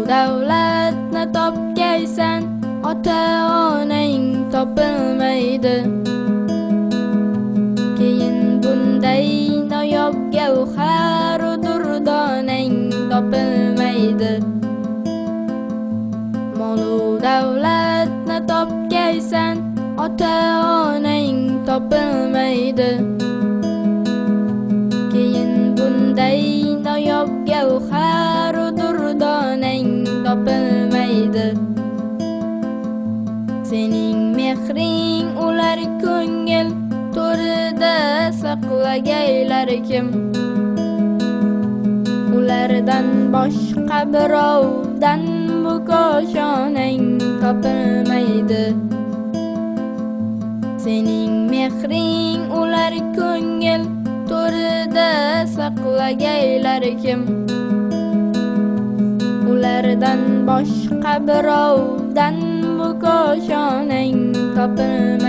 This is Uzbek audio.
davlatni topgaysan, ota-onang topilmaydi. Keyin bunday noyob gavhar durdonang topilmaydi. Mol-u davlatni topgaysan, ota-onang topilmaydi. Keyin bunday noyob gavhar durdonang topilmaydi. Sening mehring ular ko'ngil to'rida saqlagaylar kim? Ulardan boshqa birovdan bu koshonang topilmaydi. Sening mehring ular ko'ngil to'rida saqlagaylar kim? Ulardan boshqa birovdan bu koshonang topilmaydi.